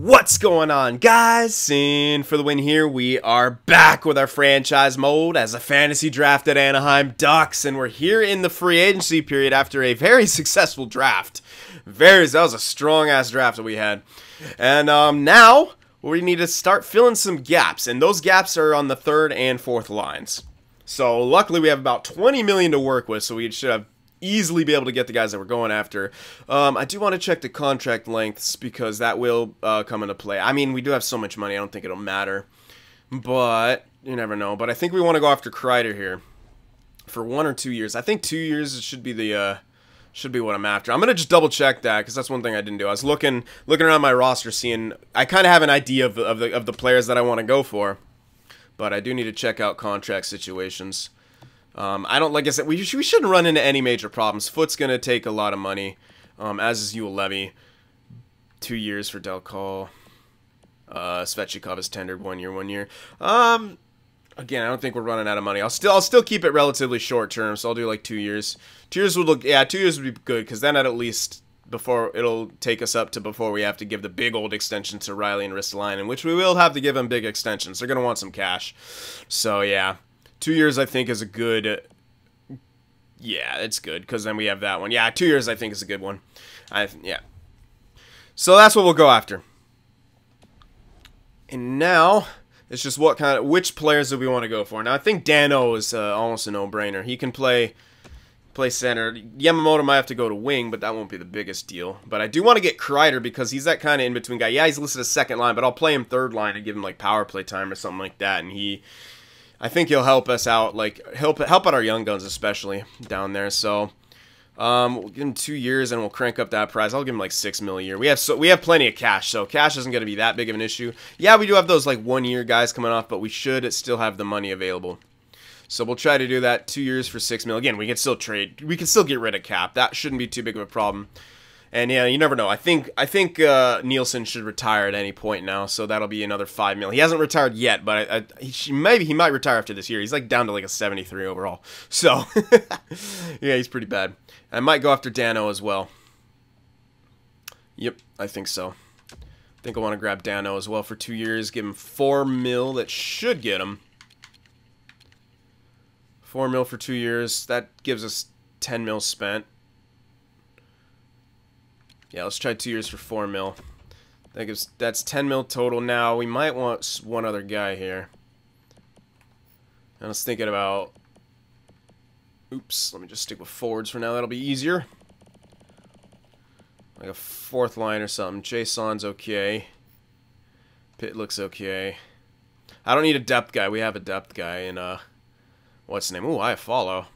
What's going on, guys? Cyn for the win here. We are back with our franchise mode as a fantasy draft at Anaheim Ducks, and we're here in the free agency period after a very successful draft. That was a strong-ass draft that we had. And now we need to start filling some gaps, and those gaps are on the third and fourth lines. So luckily we have about $20 million to work with, so we should have easily be able to get the guys that we're going after. I do want to check the contract lengths because that will come into play. I mean, we do have so much money, I don't think it'll matter. But you never know. But I think we want to go after Kreider here for 1 or 2 years. I think 2 years should be the should be what I'm after. I'm gonna just double check that because that's one thing I didn't do. I was looking around my roster, seeing I kind of have an idea of the players that I want to go for, but I do need to check out contract situations. I don't, like I said, we shouldn't run into any major problems. Foot's going to take a lot of money, as is Levy. 2 years for Del Call. Svechnikov is tendered 1 year. Again, I don't think we're running out of money. I'll still keep it relatively short term, so I'll do like 2 years. 2 years would look, yeah, 2 years would be good, because then at least it'll take us up to before we have to give the big old extension to Riley and Ristolainen, which we will have to give them big extensions. They're going to want some cash. So, yeah. 2 years, I think, is a good... Yeah, it's good, because then we have that one. Yeah, 2 years, I think, is a good one. Yeah. So that's what we'll go after. And now, it's just which players do we want to go for. Now, I think Dano is almost a no-brainer. He can play center. Yamamoto might have to go to wing, but that won't be the biggest deal. But I do want to get Kreider, because he's that kind of in-between guy. Yeah, he's listed as second line, but I'll play him third line and give him, like, power play time or something like that, and I think he'll help us out, like help out our young guns especially down there. So we'll give him 2 years and we'll crank up that price. I'll give him like $6 million a year. We have plenty of cash, so cash isn't going to be that big of an issue. Yeah, we do have those like 1 year guys coming off, but we should still have the money available. So we'll try to do that. 2 years for $6 million. Again, we can still trade. We can still get rid of cap. That shouldn't be too big of a problem. And yeah, you never know. I think Nielsen should retire at any point now, so that'll be another $5 million. He hasn't retired yet, but he might retire after this year. He's like down to like a 73 overall. So yeah, he's pretty bad. I might go after Dano as well. Yep, I think so. I think I want to grab Dano as well for 2 years. Give him $4 million. That should get him $4 million for 2 years. That gives us $10 million spent. Yeah, let's try 2 years for $4 million. That's $10 million total now. We might want one other guy here. I was thinking about... Oops, let me just stick with forwards for now. That'll be easier. Like a fourth line or something. Jason's okay. Pitt looks okay. I don't need a depth guy. We have a depth guy in, what's his name? Ooh, I follow.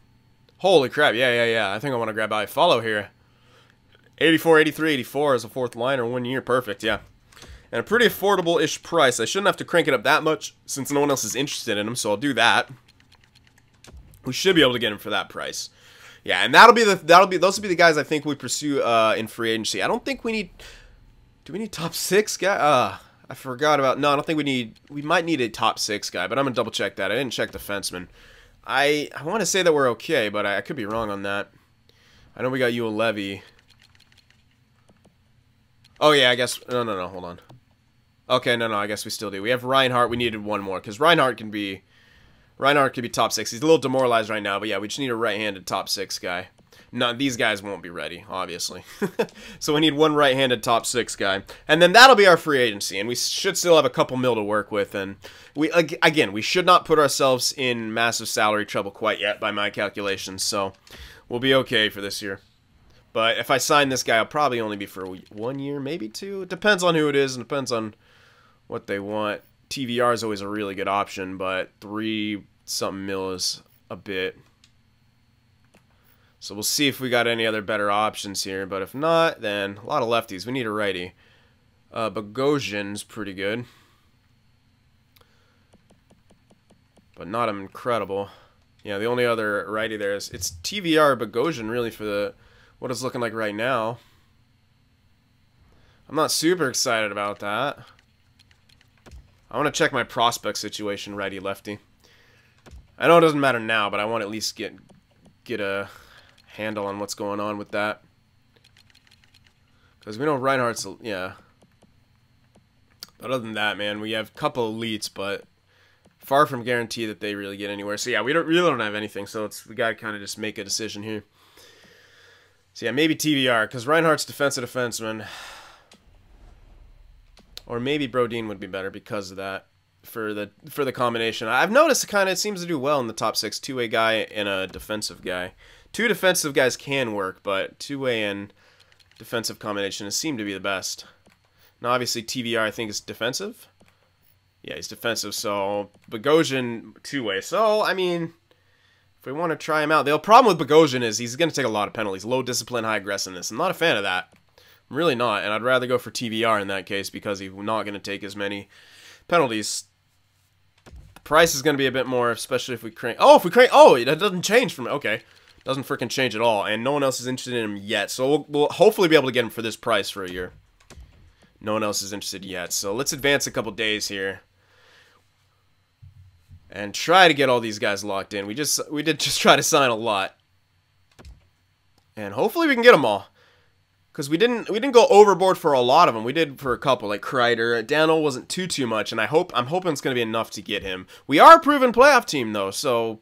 Holy crap, yeah. I think I want to grab I follow here. 84, 83, 84 as a fourth liner, 1 year, perfect, yeah. And a pretty affordable-ish price. I shouldn't have to crank it up that much since no one else is interested in him, so I'll do that. We should be able to get him for that price. Yeah, and those will be the guys I think we pursue in free agency. I don't think we need. Do we need top 6 guy? I forgot about. No, I don't think we need. We might need a top 6 guy, but I'm gonna double check that. I didn't check defenseman. I want to say that we're okay, but I could be wrong on that. I know we got Levy. Oh, yeah, I guess... No, hold on. Okay, no, I guess we still do. We have Reinhardt. We needed one more, because Reinhardt can be top 6. He's a little demoralized right now, but yeah, we just need a right-handed top 6 guy. No, these guys won't be ready, obviously. So we need one right-handed top 6 guy. And then that'll be our free agency, and we should still have a couple mil to work with. And again, we should not put ourselves in massive salary trouble quite yet, by my calculations, so we'll be okay for this year. But if I sign this guy, I'll probably only be for 1 year, maybe 2. It depends on who it is and depends on what they want. TVR is always a really good option, but 3-something mil is a bit. So we'll see if we got any other better options here. But if not, then a lot of lefties. We need a righty. Bogosian's pretty good, but not incredible. Yeah, the only other righty there is it's TVR or Bogosian really for what it's looking like right now. I'm not super excited about that. I want to check my prospect situation, righty-lefty. I know it doesn't matter now, but I want to at least get a handle on what's going on with that. Because we know Reinhardt's... Yeah. But other than that, man, we have a couple elites, but far from guarantee that they really get anywhere. So yeah, we really don't have anything. So we gotta kind of just make a decision here. So yeah, maybe TVR because Reinhardt's defensive defenseman, or maybe Brodin would be better because of that for the combination. I've noticed it kind of seems to do well in the top 6, two-way guy and a defensive guy. 2 defensive guys can work, but two-way and defensive combination seem to be the best. Now, obviously, TVR, I think, is defensive. Yeah, he's defensive, so Bogosian, two-way. So, I mean, if we want to try him out, the problem with Bogosian is he's going to take a lot of penalties. Low discipline, high aggressiveness. I'm not a fan of that. I'm really not, and I'd rather go for TVR in that case because he's not going to take as many penalties. The price is going to be a bit more, especially if we crank... Oh, if we crank... Oh, it doesn't change from... Okay. Doesn't freaking change at all, and no one else is interested in him yet. So we'll hopefully be able to get him for this price for a year. No one else is interested yet. So let's advance a couple days here and try to get all these guys locked in. We did just try to sign a lot, and hopefully we can get them all. Because we didn't go overboard for a lot of them. We did for a couple, like Kreider. Daniel wasn't too much, and I'm hoping it's going to be enough to get him. We are a proven playoff team though, so.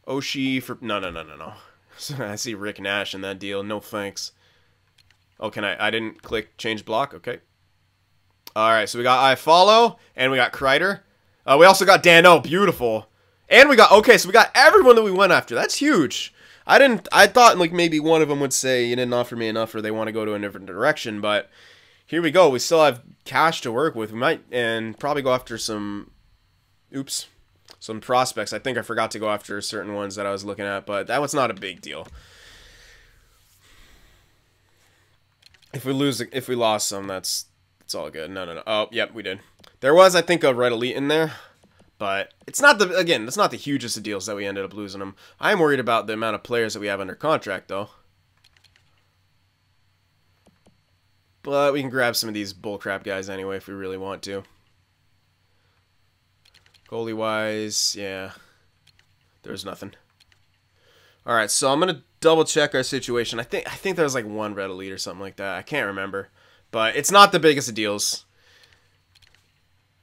Oshie for... No. I see Rick Nash in that deal. No thanks. Oh, can I didn't click change block. Okay. Alright, so we got iFollow, and we got Kreider. We also got Dano. Beautiful. And we got... Okay, so we got everyone that we went after. That's huge. I thought like maybe one of them would say, you didn't offer me enough, or they want to go to a different direction, but here we go. We still have cash to work with. We might... And probably go after some... Oops. Some prospects. I think I forgot to go after certain ones that I was looking at, but that was not a big deal. If we lost some, that's all good. No. Oh, yep, we did. There was, I think, a red elite in there, but it's not it's not the hugest of deals that we ended up losing them. I am worried about the amount of players that we have under contract, though. But we can grab some of these bullcrap guys anyway if we really want to. Goalie-wise, yeah, there's nothing. All right, so I'm gonna double check our situation. I think there was like one red elite or something like that. I can't remember, but it's not the biggest of deals.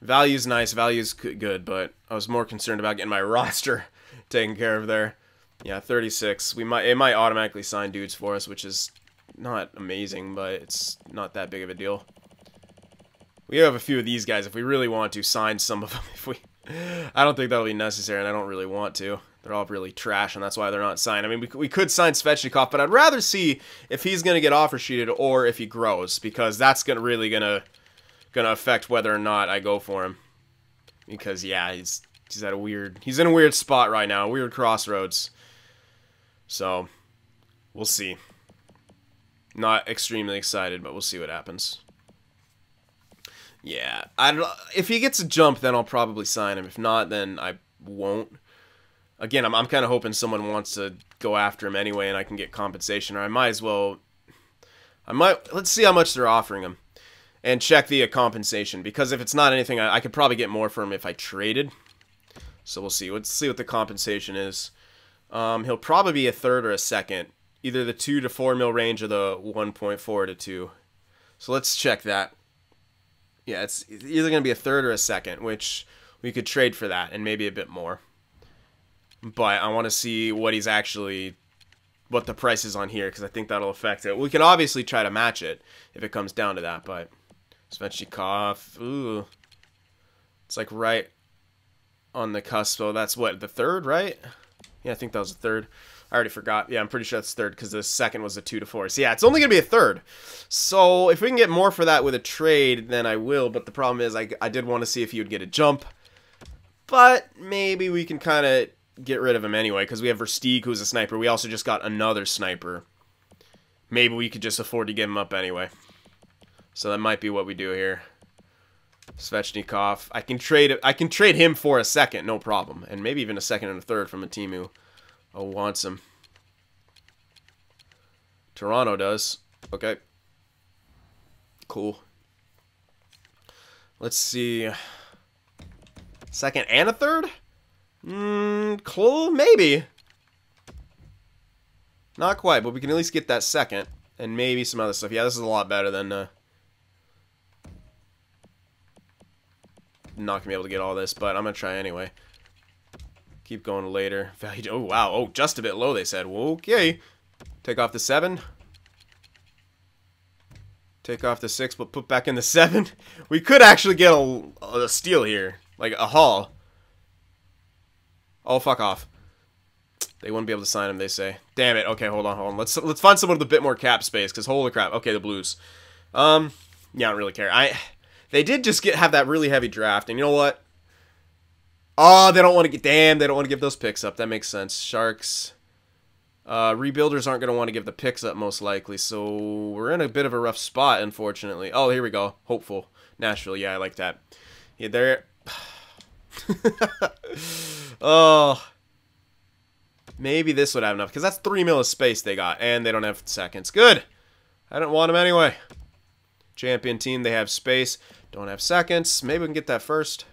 Value's nice, value's good, but I was more concerned about getting my roster taken care of there. Yeah, 36. It might automatically sign dudes for us, which is not amazing, but it's not that big of a deal. We have a few of these guys if we really want to sign some of them. I don't think that'll be necessary, and I don't really want to. They're all really trash, and that's why they're not signed. I mean, we could sign Svechnikov, but I'd rather see if he's going to get offer sheeted or if he grows, because that's really gonna affect whether or not I go for him. Because yeah, he's in a weird spot right now, weird crossroads. So we'll see. Not extremely excited, but we'll see what happens. Yeah, if he gets a jump, then I'll probably sign him. If not, then I won't. Again, I'm kind of hoping someone wants to go after him anyway, and I can get compensation. Or I might as well. Let's see how much they're offering him, and check the compensation. Because if it's not anything, I could probably get more for him if I traded. So we'll see. Let's see what the compensation is. He'll probably be a third or a second, either the 2 to 4 mil range or the 1.4 to 2. So let's check that. Yeah, it's either going to be a third or a second, which we could trade for that and maybe a bit more. But I want to see what the price is on here, because I think that'll affect it. We can obviously try to match it if it comes down to that, but Svechnikov, ooh. It's like right on the cusp. So that's what, the third, right? Yeah, I think that was the third. I already forgot. Yeah, I'm pretty sure that's third because the second was a 2 to 4. So yeah, it's only going to be a third. So if we can get more for that with a trade, then I will. But the problem is I did want to see if he would get a jump. But maybe we can kind of get rid of him anyway because we have Versteeg, who's a sniper. We also just got another sniper. Maybe we could just afford to give him up anyway. So that might be what we do here. Svechnikov. I can trade him for a second, no problem. And maybe even a second and a third from a team who wants him. Toronto does. Okay. Cool. Let's see. Second and a third? Cool, maybe. Not quite, but we can at least get that second. And maybe some other stuff. Yeah, this is a lot better than not going to be able to get all this, but I'm going to try anyway. Keep going later. Value. Oh, wow. Oh, just a bit low, they said. Well, okay. Take off the 7. Take off the 6, but put back in the 7. We could actually get a steal here. Like a haul. Oh, fuck off. They wouldn't be able to sign him, they say. Damn it. Okay, hold on. Let's find someone with a bit more cap space, because holy crap. Okay, the Blues. Yeah, I don't really care. They did just have that really heavy draft, and you know what? Oh, they don't want to get... Damn, they don't want to give those picks up. That makes sense. Sharks. Rebuilders aren't going to want to give the picks up, most likely, so we're in a bit of a rough spot, unfortunately. Oh, here we go. Hopeful. Nashville, yeah, I like that. Yeah, they're... Oh... Maybe this would have enough, because that's 3 mil of space they got, and they don't have seconds. Good! I don't want them anyway. Champion team, they have space, don't have seconds. Maybe we can get that first.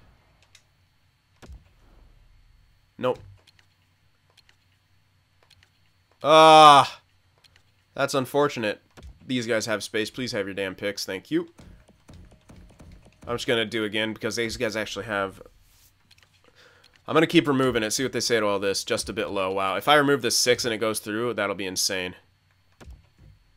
Nope. Ah! That's unfortunate. These guys have space. Please have your damn picks. Thank you. I'm just going to do again, because these guys actually have... I'm going to keep removing it, see what they say to all this. Just a bit low. Wow. If I remove this 6 and it goes through, that'll be insane.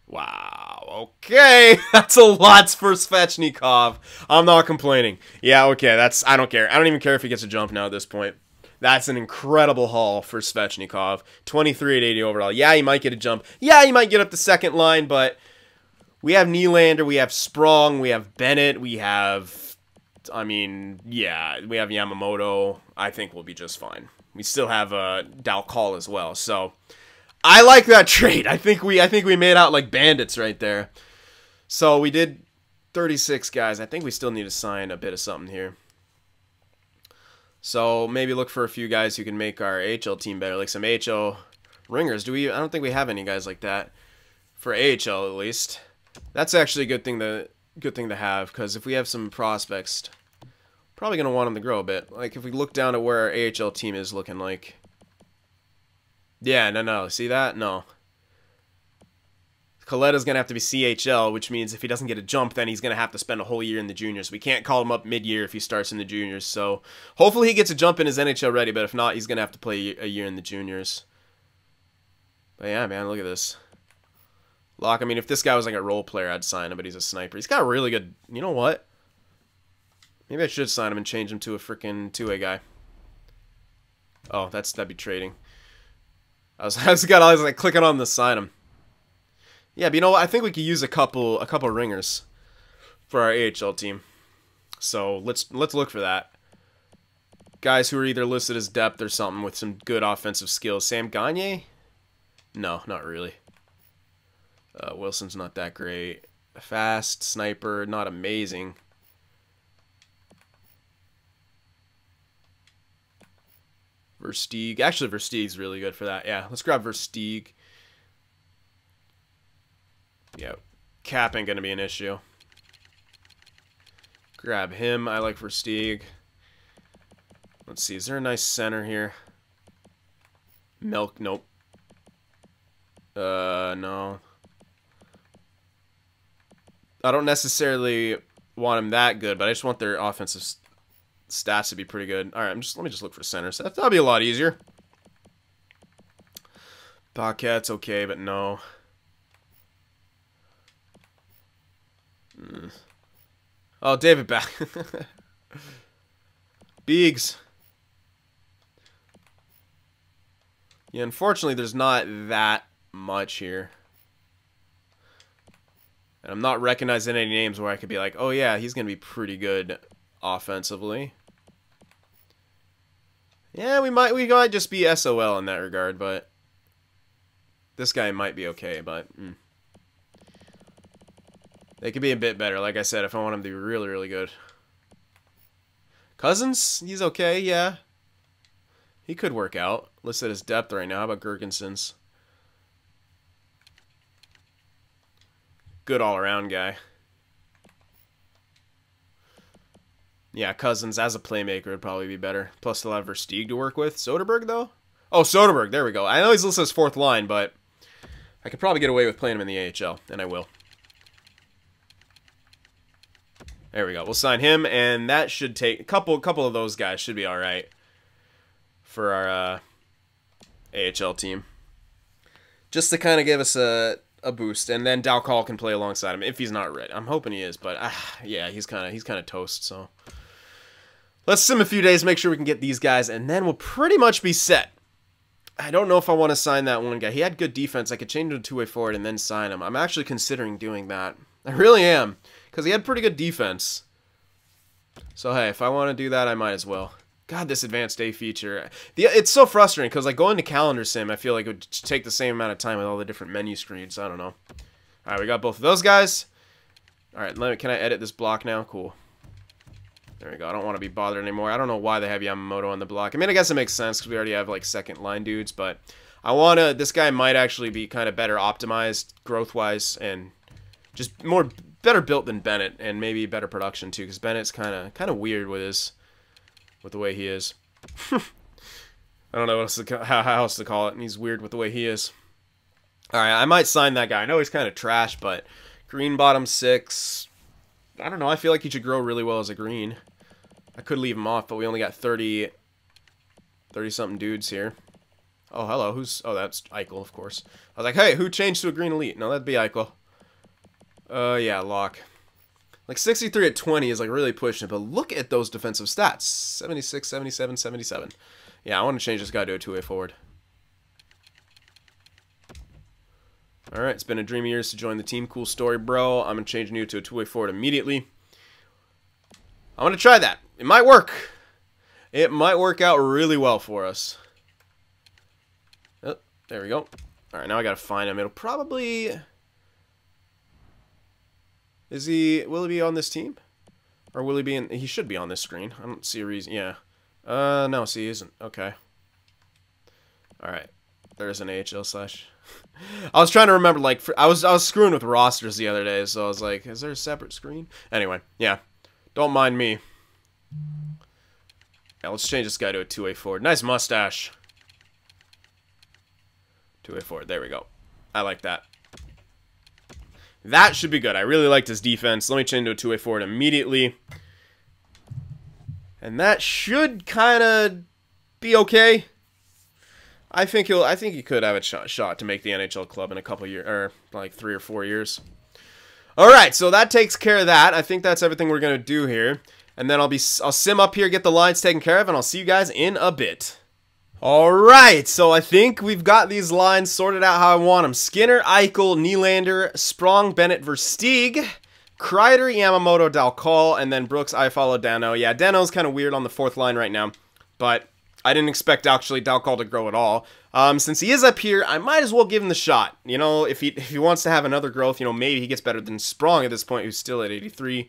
Wow. Okay. That's a lot for Svechnikov. I'm not complaining. Yeah, okay. I don't care. I don't even care if he gets a jump now at this point. That's an incredible haul for Svechnikov. 23 at 80 overall. Yeah, he might get a jump. Yeah, he might get up the second line, but we have Nylander, we have Sprong, we have Bennett, we have... I mean, yeah, we have Yamamoto. I think we'll be just fine. We still have Dalcall as well. So, I like that trade. I think we made out like bandits right there. So, we did 36 guys. I think we still need to sign a bit of something here. So, maybe look for a few guys who can make our AHL team better, like some AHL ringers. I don't think we have any guys like that for AHL at least. That's actually a good thing to have, because if we have some prospects, probably going to want them to grow a bit. Like, if we look down at where our AHL team is looking like. Yeah, no. See that? No. Coletta's going to have to be CHL, which means if he doesn't get a jump, then he's going to have to spend a whole year in the juniors. We can't call him up mid-year if he starts in the juniors. So, hopefully he gets a jump and is NHL ready, but if not, he's going to have to play a year in the juniors. But yeah, man, look at this. Locke, I mean, if this guy was like a role player, I'd sign him, but he's a sniper. He's got a really good... You know what? Maybe I should sign him and change him to a freaking two-way guy. Oh, that'd be trading. I was like clicking on the sign him. Yeah, but you know what? I think we could use a couple ringers for our AHL team. So let's look for that. Guys who are either listed as depth or something with some good offensive skills. Sam Gagner? No, not really. Wilson's not that great. Fast, sniper, not amazing. Versteeg. Actually, Versteeg's really good for that. Yeah, let's grab Versteeg. Yeah, cap ain't going to be an issue. Grab him. I like Versteeg. Let's see. Is there a nice center here? Milk. Nope. No. I don't necessarily want him that good, but I just want their offensive stats to be pretty good. All right, let me just look for centers. That'll be a lot easier. Bobcat's okay, but no. Oh, David back. Biggs. Yeah, unfortunately, there's not that much here. And I'm not recognizing any names where I could be like, oh yeah, he's going to be pretty good offensively. Yeah, we might just be SOL in that regard, but this guy might be okay, but they could be a bit better, like I said, if I want him to be really, really good. Cousins, he's okay, yeah. He could work out. Listed as depth right now. How about Gergensons? Good all-around guy. Yeah, Cousins as a playmaker would probably be better. Plus, they'll have Versteeg to work with. Soderberg, though? Oh, Soderberg. There we go. I know he's listed as fourth line, but I could probably get away with playing him in the AHL, and I will. There we go. We'll sign him, and that should take a couple of those guys should be all right for our AHL team, just to kind of give us a boost, and then Dalcall can play alongside him if he's not ready. I'm hoping he is, but yeah, he's kind of toast. So let's sim a few days, make sure we can get these guys, and then we'll pretty much be set. I don't know if I want to sign that one guy. He had good defense. I could change him to two-way forward and then sign him. I'm actually considering doing that. I really am, because he had pretty good defense. So hey, if I want to do that, I might as well. God, this advanced day feature. It's so frustrating, because like going to calendar sim, I feel like it would take the same amount of time with all the different menu screens. I don't know. Alright, we got both of those guys. Alright, can I edit this block now? Cool. There we go. I don't want to be bothered anymore. I don't know why they have Yamamoto on the block. I mean, I guess it makes sense because we already have like second line dudes, but I want to, this guy might actually be kind of better optimized growth-wise and just better built than Bennett, and maybe better production too, because Bennett's kind of weird with the way he is. I don't know how else to call it, and he's weird with the way he is. Alright, I might sign that guy. I know he's kind of trash, but green bottom 6, I don't know, I feel like he should grow really well as a green. I could leave him off, but we only got 30-something dudes here. Oh, hello, oh, that's EICHEL, of course. I was like, hey, who changed to a green elite? No, that'd be EICHEL. Yeah, Locke. Like, 63 at 20 is, like, really pushing it, but look at those defensive stats. 76, 77, 77. Yeah, I want to change this guy to a two-way forward. Alright, it's been a dream of yours to join the team. Cool story, bro. I'm going to change you to a two-way forward immediately. I'm going to try that. It might work. It might work out really well for us. Oh, there we go. Alright, now I got to find him. It'll probably... Will he be on this team? Or will he be in... He should be on this screen. I don't see a reason. Yeah. No, see, he isn't. Okay. Alright. There's an AHL slash... I was trying to remember, like, I was screwing with rosters the other day, so I was like, is there a separate screen? Anyway, yeah. Don't mind me. Yeah, let's change this guy to a two-way forward. Nice mustache. Two-way forward. There we go. I like that. That should be good. I really liked his defense. Let me change to a two-way forward immediately. And that should kind of be okay. I think he could have a shot to make the NHL club in a couple years, or like 3 or 4 years. All right, so that takes care of that. I think that's everything we're gonna do here, and then I'll sim up here, get the lines taken care of, and I'll see you guys in a bit. All right, so I think we've got these lines sorted out how I want them. Skinner, EICHEL, Nylander, Sprong, Bennett, Versteeg, Kreider, Yamamoto, Dalcall, and then Brooks, Iafallo, Dano. Yeah, Dano's kind of weird on the fourth line right now, but I didn't expect actually Dalcall to grow at all. Since he is up here, I might as well give him the shot. You know, if he wants to have another growth, you know, maybe he gets better than Sprong at this point, who's still at 83.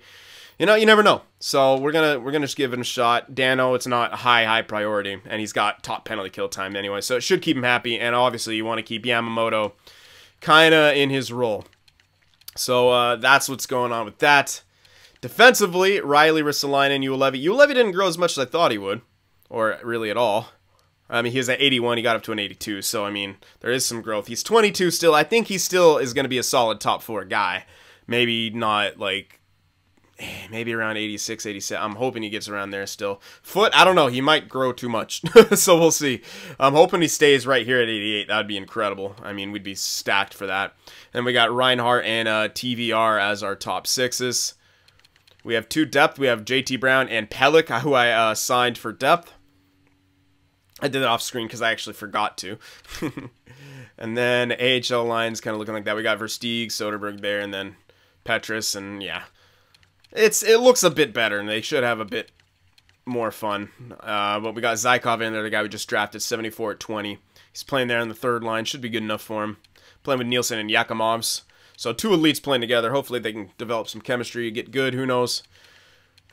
You know, you never know. So we're gonna just give it a shot. Dano, it's not high priority, and he's got top penalty kill time anyway, so it should keep him happy. And obviously, you want to keep Yamamoto kind of in his role. So that's what's going on with that. Defensively, Riley, Ristolainen, Juolevi. Juolevi didn't grow as much as I thought he would. Or really at all. I mean, he was at 81, he got up to an 82, so, I mean, there is some growth. He's 22 still. I think he still is going to be a solid top 4 guy. Maybe not, like, maybe around 86, 87. I'm hoping he gets around there still. Foot, I don't know. He might grow too much, so we'll see. I'm hoping he stays right here at 88. That would be incredible. I mean, we'd be stacked for that. And we got Reinhart and TVR as our top 6s. We have 2 depth. We have JT Brown and Pellick, who I signed for depth. I did it off screen because I actually forgot to. And then AHL lines kind of looking like that. We got Versteeg, Soderberg there, and then Petrus, and yeah. It looks a bit better, and they should have a bit more fun. But we got Zykov in there, the guy we just drafted, 74 at 20. He's playing there on the third line. Should be good enough for him. Playing with Nielsen and Yakimovs. So 2 elites playing together. Hopefully they can develop some chemistry, get good. Who knows?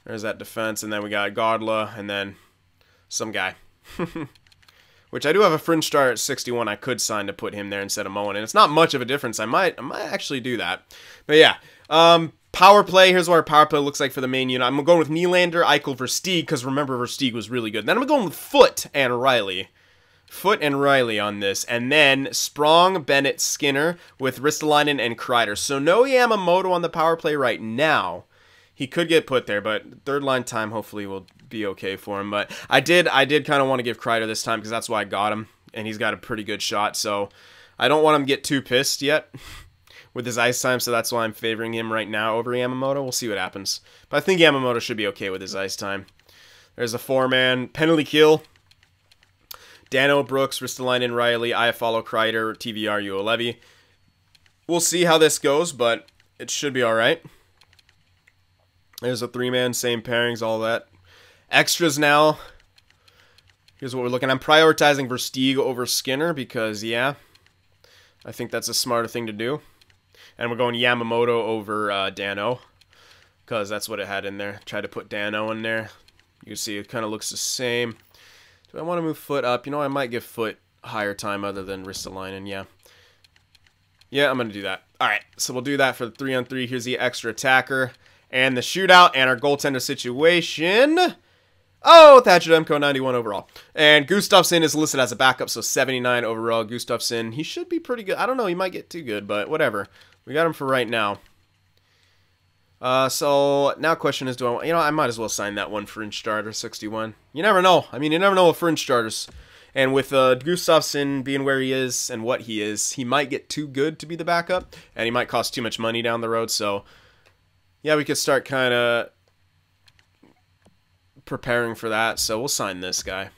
There's that defense, and then we got Godla, and then some guy. Which I do have a fringe star at 61 I could sign to put him there instead of Moen. And it's not much of a difference. I might actually do that. But yeah. Power play. Here's what our power play looks like for the main unit. I'm going with Nylander, EICHEL, Versteeg, because remember Versteeg was really good. Then I'm going with Foot and Riley. Foot and Riley on this. And then Sprong, Bennett, Skinner with Ristolainen and Kreider. So no Yamamoto on the power play right now. He could get put there, but third line time hopefully will be okay for him. But I did kind of want to give Kreider this time because that's why I got him, and he's got a pretty good shot. So I don't want him to get too pissed yet with his ice time, so that's why I'm favoring him right now over Yamamoto. We'll see what happens. But I think Yamamoto should be okay with his ice time. There's a 4-man penalty kill. Dano, Brooks, Ristolainen, Riley, Iafallo, Kreider, TVR, Uolevi. We'll see how this goes, but it should be alright. There's a 3-man, same pairings, all that. Extras now. Here's what we're looking at. I'm prioritizing Versteeg over Skinner because, yeah, I think that's a smarter thing to do. And we're going Yamamoto over Dano because that's what it had in there. Tried to put Dano in there. You can see it kind of looks the same. Do I want to move Foot up? You know, I might give Foot higher time other than Ristolainen, yeah. Yeah, I'm going to do that. All right, so we'll do that for the 3-on-3. Here's the extra attacker and the shootout and our goaltender situation. Oh, Thatcher Demko, 91 overall. And Gustafsson is listed as a backup, so 79 overall. Gustafsson, he should be pretty good. I don't know, he might get too good, but whatever. We got him for right now. So now question is, do I, I might as well sign that one fringe starter, 61. You never know. I mean, you never know with fringe starters. And with Gustafsson being where he is and what he is, he might get too good to be the backup, and he might cost too much money down the road. So, yeah, we could start kind of preparing for that. So we'll sign this guy.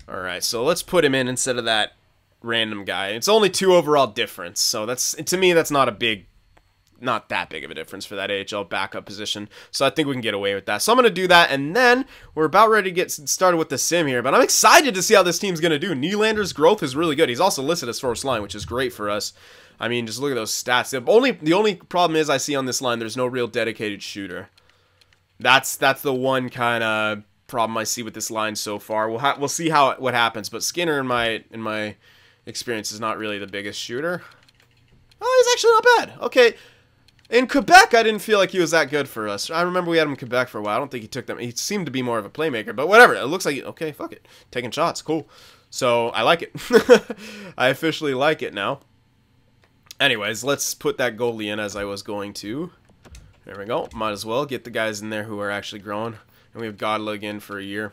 All right, so let's put him in instead of that random guy. It's only 2 overall difference, so that's, to me, that's not that big of a difference for that AHL backup position. So I think we can get away with that. So I'm going to do that, and then we're about ready to get started with the sim here. But I'm excited to see how this team's going to do. Nylander's growth is really good. He's also listed as first line, which is great for us. I mean, just look at those stats. The only problem is I see on this line there's no real dedicated shooter. That's the one kind of problem I see with this line so far. We'll see what happens. But Skinner, in my experience, is not really the biggest shooter. Oh, he's actually not bad. Okay. In Quebec, I didn't feel like he was that good for us. I remember we had him in Quebec for a while. I don't think he took them. He seemed to be more of a playmaker, but whatever. It looks like, okay, fuck it. Taking shots, cool. So, I like it. I officially like it now. Anyways, let's put that goalie in as I was going to. There we go. Might as well get the guys in there who are actually growing. And we have Godla again for a year.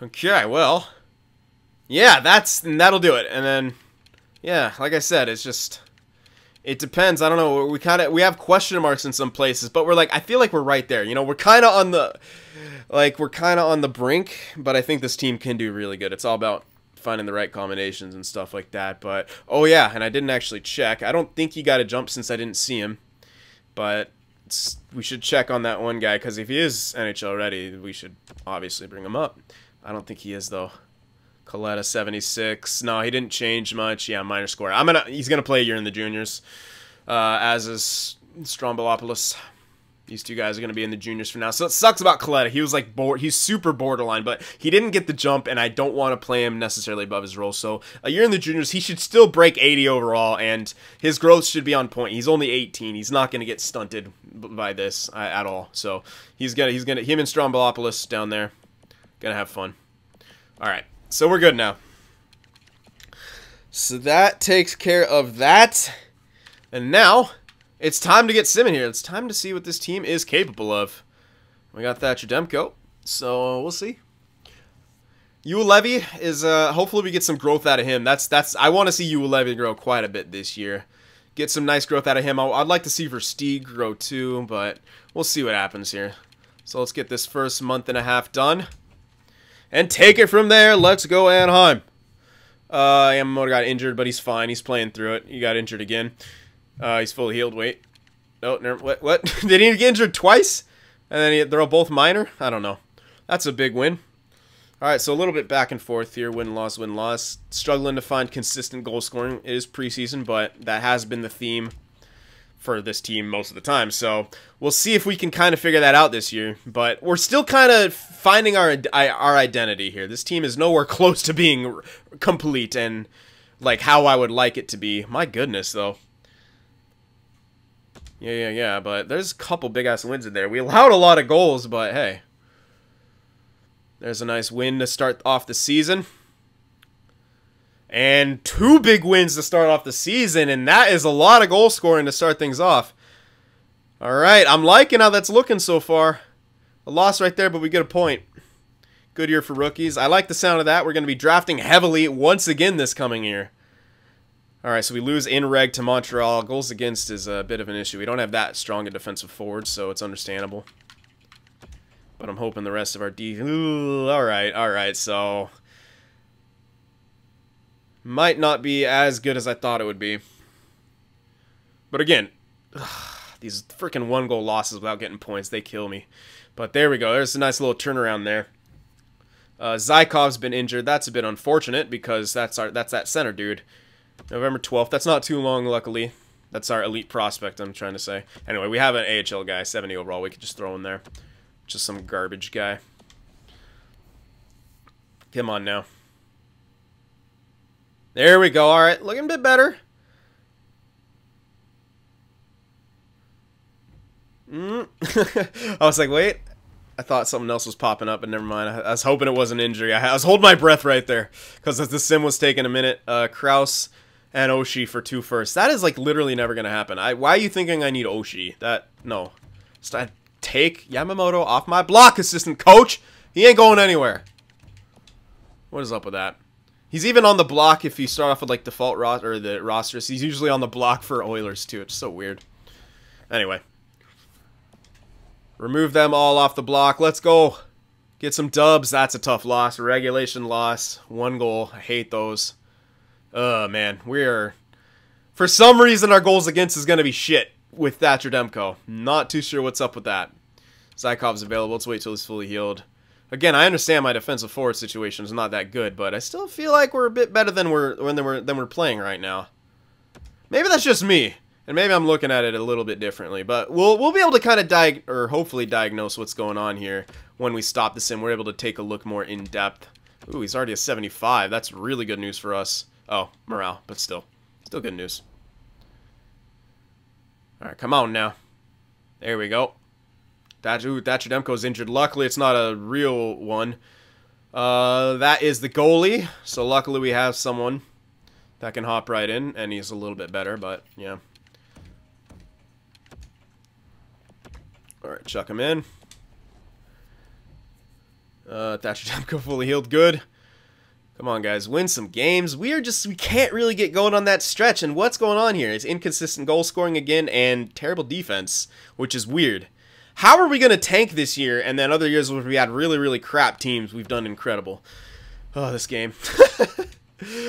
Okay, well. Yeah, that'll do it. And then, yeah, like I said, it's just... It depends. I don't know. We have question marks in some places, but we're like, I feel like we're right there. You know, we're kind of on the brink, but I think this team can do really good. It's all about finding the right combinations and stuff like that. But oh yeah, and I didn't actually check. I don't think he got a jump since I didn't see him, but we should check on that one guy because if he is NHL ready, we should obviously bring him up. I don't think he is though. Coletta 76. No, he didn't change much. Yeah, minor score. He's gonna play a year in the juniors. As is Strombolopoulos. These two guys are gonna be in the juniors for now. So it sucks about Coletta. He was like he's super borderline, but he didn't get the jump, and I don't want to play him necessarily above his role. So a year in the juniors, he should still break 80 overall, and his growth should be on point. He's only 18. He's not gonna get stunted by this at all. So him and Strombolopoulos down there gonna have fun. All right. So we're good now. So that takes care of that. And now, it's time to get Sim in here. It's time to see what this team is capable of. We got Thatcher Demko, so we'll see. Uolevi is, hopefully we get some growth out of him. I want to see Uolevi grow quite a bit this year. Get some nice growth out of him. I'd like to see Versteeg grow too, but we'll see what happens here. So let's get this first month and a half done. And take it from there. Let's go, Anaheim. Yamamoto got injured, but he's fine. He's playing through it. He got injured again. He's fully healed. Wait. Oh, never. What? Did he get injured twice? And then they're all both minor? I don't know. That's a big win. All right, so a little bit back and forth here. Win-loss, win-loss. Struggling to find consistent goal scoring. It is preseason, but that has been the theme for this team most of the time. So we'll see if we can kind of figure that out this year. But we're still kind of finding our identity here. This team is nowhere close to being complete and like how I would like it to be. My goodness, though. Yeah. But there's a couple big-ass wins in there. We allowed a lot of goals, but hey. There's a nice win to start off the season. And 2 big wins to start off the season, and that is a lot of goal scoring to start things off. Alright, I'm liking how that's looking so far. A loss right there, but we get a point. Good year for rookies. I like the sound of that. We're going to be drafting heavily once again this coming year. Alright, so we lose in reg to Montreal. Goals against is a bit of an issue. We don't have that strong a defensive forward, so it's understandable. But I'm hoping the rest of our alright, so... might not be as good as I thought it would be. But again, these freaking 1-goal losses without getting points, they kill me. But there we go. There's a nice little turnaround there. Zaikov's been injured. That's a bit unfortunate because that's that center dude. November 12th. That's not too long, luckily. That's our elite prospect, I'm trying to say. Anyway, we have an AHL guy, 70 overall. We could just throw in there. Just some garbage guy. Come on now. There we go. All right, looking a bit better. I was like, wait. I thought something else was popping up, but never mind. I was hoping it was an injury. I was holding my breath right there because the sim was taking a minute. Kraus and Oshie for 2 firsts. That is like literally never going to happen. Why are you thinking I need Oshie? No. Take Yamamoto off my block, assistant coach. He ain't going anywhere. What is up with that? He's even on the block if you start off with like default roster or the rosters. He's usually on the block for Oilers too. It's so weird. Anyway. Remove them all off the block. Let's go. Get some dubs. That's a tough loss. Regulation loss. 1 goal. I hate those. Man. For some reason, our goals against is going to be shit with Thatcher Demko. Not too sure what's up with that. Zaikov's available. Let's wait till he's fully healed. Again, I understand my defensive forward situation is not that good, but I still feel like we're a bit better than we're playing right now. Maybe that's just me. And maybe I'm looking at it a little bit differently, but we'll be able to kind of hopefully diagnose what's going on here when we stop the sim. We're able to take a look more in depth. Ooh, he's already a 75. That's really good news for us. Oh, morale, but still good news. All right, come on now. There we go. Thatcher Demko's injured. Luckily, it's not a real one. That is the goalie. So luckily, we have someone that can hop right in, and he's a little bit better, but yeah. All right, chuck him in. Thatcher Demko fully healed. Good. Come on, guys. Win some games. We can't really get going on that stretch. And what's going on here? It's inconsistent goal scoring again and terrible defense, which is weird. How are we going to tank this year? And then other years where we had really, really crap teams, we've done incredible. Oh, this game.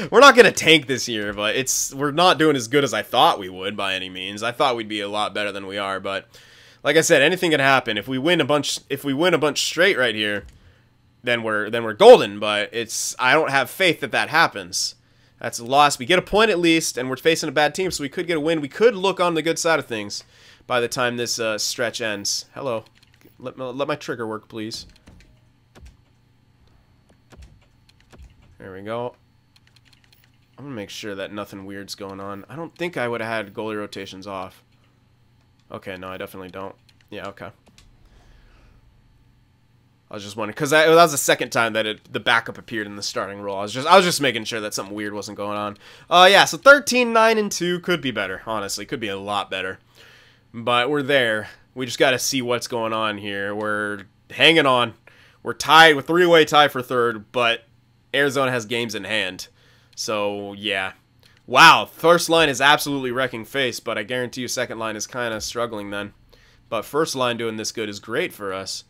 We're not going to tank this year, but we're not doing as good as I thought we would by any means. I thought we'd be a lot better than we are, but like I said, anything can happen. If we win a bunch straight right here, then we're golden, but I don't have faith that happens. That's a loss. We get a point at least, and we're facing a bad team, so we could get a win. We could look on the good side of things by the time this stretch ends. Hello. Let my trigger work, please. There we go. I'm going to make sure that nothing weird's going on. I don't think I would have had goalie rotations off. Okay, no, I definitely don't. Yeah, okay. I was just wondering, because that was the second time that the backup appeared in the starting role. I was just making sure that something weird wasn't going on. Yeah, so 13-9-2 could be better, honestly. Could be a lot better. But we're there. We just got to see what's going on here. We're hanging on. We're tied with 3-way tie for third, but Arizona has games in hand. So, yeah. Wow, first line is absolutely wrecking face, but I guarantee you second line is kind of struggling then. But first line doing this good is great for us.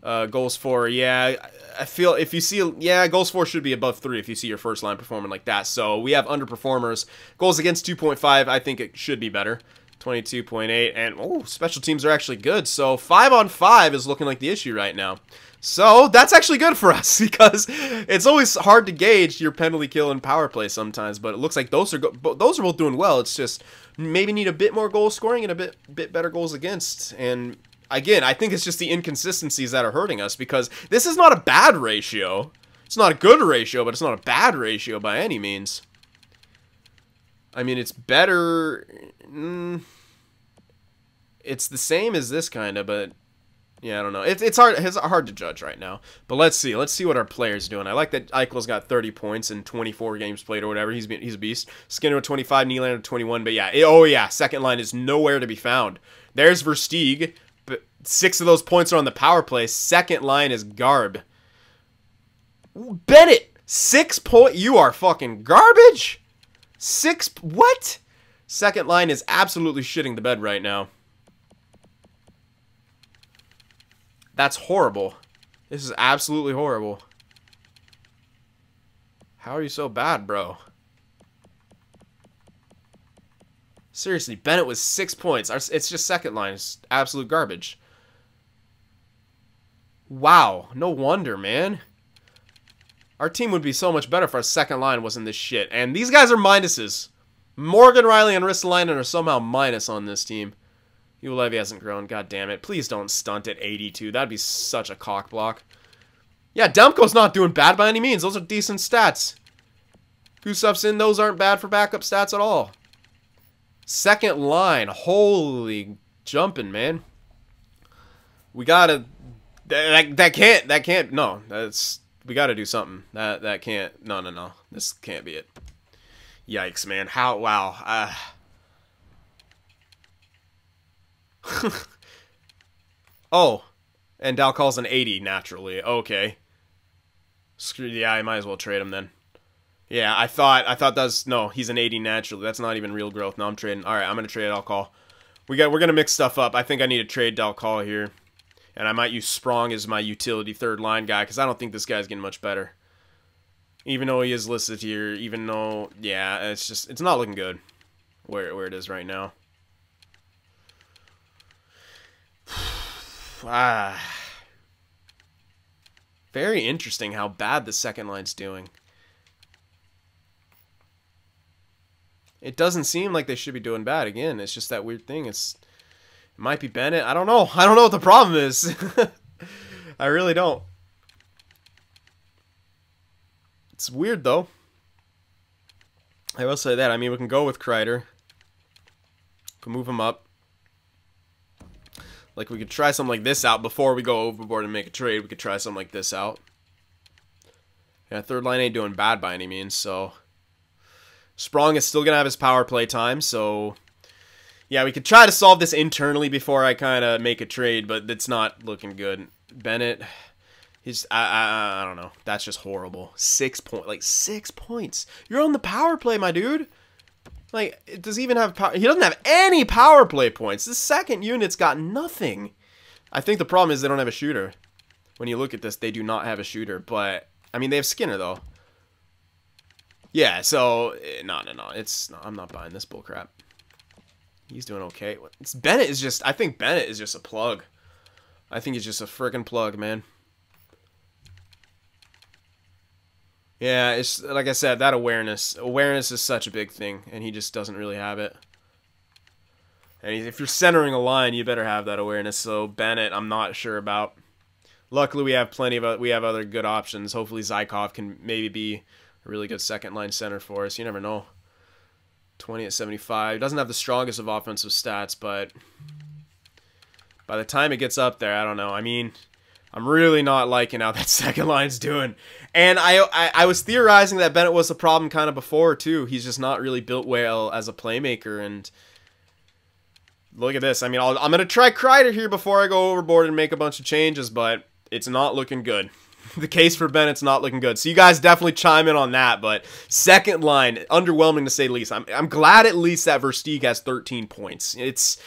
Goals for, yeah, I feel if you see, yeah, goals for should be above 3 if you see your first line performing like that. So we have underperformers. Goals against 2.5, I think it should be better. 22.8, and oh, special teams are actually good. So 5-on-5 is looking like the issue right now. So that's actually good for us because it's always hard to gauge your penalty kill and power play sometimes. But it looks like those are both doing well. It's just maybe need a bit more goal scoring and a bit better goals against. And again, I think it's just the inconsistencies that are hurting us because this is not a bad ratio. It's not a good ratio, but it's not a bad ratio by any means. I mean, it's better. It's the same as this kind of, but Yeah, I don't know. It's hard to judge right now. But let's see. Let's see what our player's doing. I like that EICHEL's got 30 points in 24 games played or whatever. He's a beast. Skinner with 25, Nylander with 21. But yeah, oh yeah, second line is nowhere to be found. There's Versteeg, but 6 of those points are on the power play. Second line is Garb. Bennett, 6 points. You are fucking garbage. What? Second line is absolutely shitting the bed right now. That's horrible. This is absolutely horrible. How are you so bad, bro? Seriously, Bennett was 6 points. It's just second line. It's absolute garbage. Wow. No wonder, man. Our team would be so much better if our second line wasn't this shit. And these guys are minuses. Morgan, Riley, and Ristolainen are somehow minus on this team. Levy hasn't grown. God damn it. Please don't stunt at 82. That'd be such a cock block. Yeah, Demko's not doing bad by any means. Those are decent stats. Gustafsson, those aren't bad for backup stats at all. Second line. Holy jumping, man. We gotta... That can't... No. We gotta do something. That can't... No. This can't be it. Yikes, man. How... Wow. Oh, and Dal calls an 80 naturally. Okay. Screw. Yeah, I might as well trade him then. Yeah, I thought that's no. He's an 80 naturally. That's not even real growth. No, I'm trading. All right, I'm gonna trade Dal call. We're gonna mix stuff up. I think I need to trade Dal call here, and I might use Sprong as my utility third line guy because I don't think this guy's getting much better. Even though he is listed here, even though yeah, it's not looking good where it is right now. Very interesting how bad the second line's doing. It doesn't seem like they should be doing bad. Again, it's just that weird thing. It might be Bennett. I don't know. I don't know what the problem is. I really don't. It's weird, though. I will say that. I mean, we can go with Kreider. We can move him up. Like, we could try something like this out before we go overboard and make a trade. We could try something like this out. Yeah, third line ain't doing bad by any means, so... Sprong is still going to have his power play time, so... Yeah, we could try to solve this internally before I kind of make a trade, but it's not looking good. Bennett, he's... I don't know. That's just horrible. 6 points. Like, 6 points. You're on the power play, my dude. Like, it does even have power. He doesn't have any power play points. The second unit's got nothing. I think the problem is they don't have a shooter. When you look at this, they do not have a shooter. But, I mean, they have Skinner, though. Yeah, so, no. I'm not buying this bullcrap. He's doing okay. Bennett is just, I think Bennett is just a plug. I think he's just a freaking plug, man. Yeah, it's like I said, that awareness. Awareness is such a big thing, and he just doesn't really have it. And if you're centering a line, you better have that awareness. So Bennett, I'm not sure about. Luckily, we have other good options. Hopefully, Zykov can maybe be a really good second line center for us. You never know. 20 at 75. Doesn't have the strongest of offensive stats, but by the time it gets up there, I don't know. I mean, I'm really not liking how that second line's doing. And I was theorizing that Bennett was the problem kind of before, too. He's just not really built well as a playmaker. And look at this. I mean, I'm going to try Kreider here before I go overboard and make a bunch of changes, but it's not looking good. The case for Bennett's not looking good. So you guys definitely chime in on that. But second line, underwhelming to say the least. I'm glad at least that Versteeg has 13 points. It's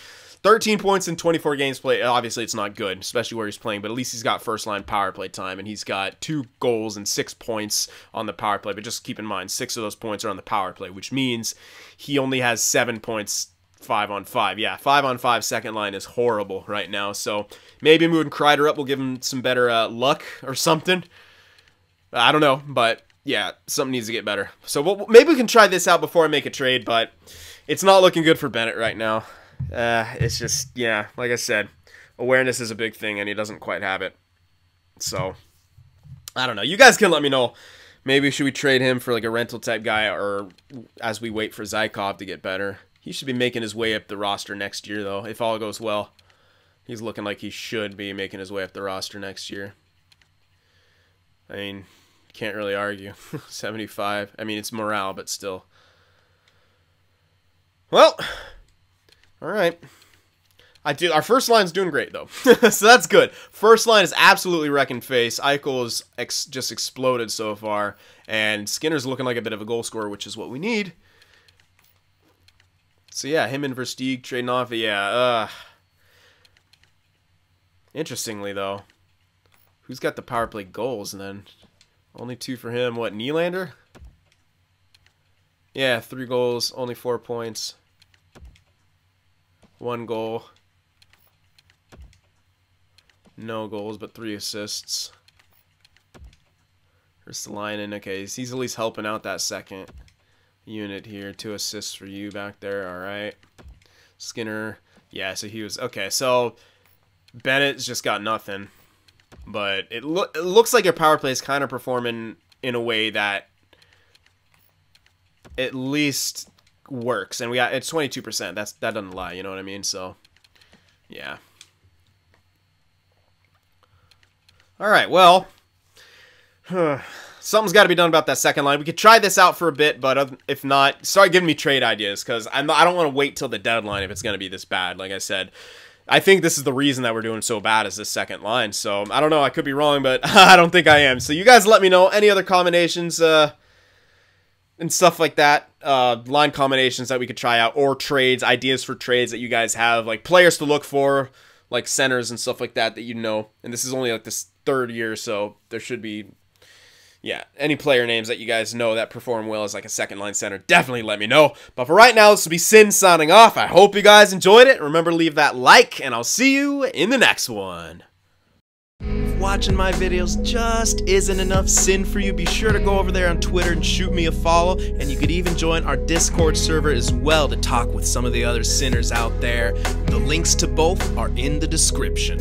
13 points in 24 games played. Obviously, it's not good, especially where he's playing, but at least he's got first-line power play time, and he's got 2 goals and 6 points on the power play. But just keep in mind, 6 of those points are on the power play, which means he only has 7 points 5-on-5. Yeah, 5-on-5 second line is horrible right now, so maybe moving Kreider up will give him some better luck or something. I don't know, but yeah, something needs to get better. So maybe we can try this out before I make a trade, but it's not looking good for Bennett right now. It's just, yeah, like I said, awareness is a big thing, and he doesn't quite have it. So, I don't know. You guys can let me know. Maybe should we trade him for like a rental type guy, or as we wait for Zykov to get better. He should be making his way up the roster next year, though, if all goes well. He's looking like he should be making his way up the roster next year. I mean, can't really argue. 75. I mean, it's morale, but still. Well, all right. Our first line's doing great, though. So that's good. First line is absolutely wrecking face. EICHEL is just exploded so far. And Skinner's looking like a bit of a goal scorer, which is what we need. So, yeah, him and Versteeg trading off. Yeah, interestingly, though, who's got the power play goals then? Only 2 for him. What, Nylander? Yeah, 3 goals, only 4 points. 1 goal. No goals, but 3 assists. Ristolainen, okay, he's at least helping out that second unit here. 2 assists for you back there, alright. Skinner, yeah, so he was, okay, so Bennett's just got nothing. But it looks like your power play is kind of performing in a way that at least works. And it's 22%. That doesn't lie, you know what I mean? So, yeah. All right, well, something's got to be done about that second line. We could try this out for a bit, but if not, start giving me trade ideas, because I don't want to wait till the deadline if it's going to be this bad. Like I said, I think this is the reason that we're doing so bad is this second line. So, I don't know. I could be wrong, but I don't think I am. So, you guys let me know any other combinations and stuff like that. Line combinations that we could try out, or trades, ideas for trades that you guys have, like players to look for, like centers and stuff like that you know. And this is only like this 3rd year, so there should be, yeah, any player names that you guys know that perform well as like a second line center, definitely let me know. But for right now, this will be Cyn signing off. I hope you guys enjoyed it. Remember to leave that like, and I'll see you in the next one. If watching my videos just isn't enough Cyn for you, be sure to go over there on Twitter and shoot me a follow. And you could even join our Discord server as well to talk with some of the other Cynners out there. The links to both are in the description.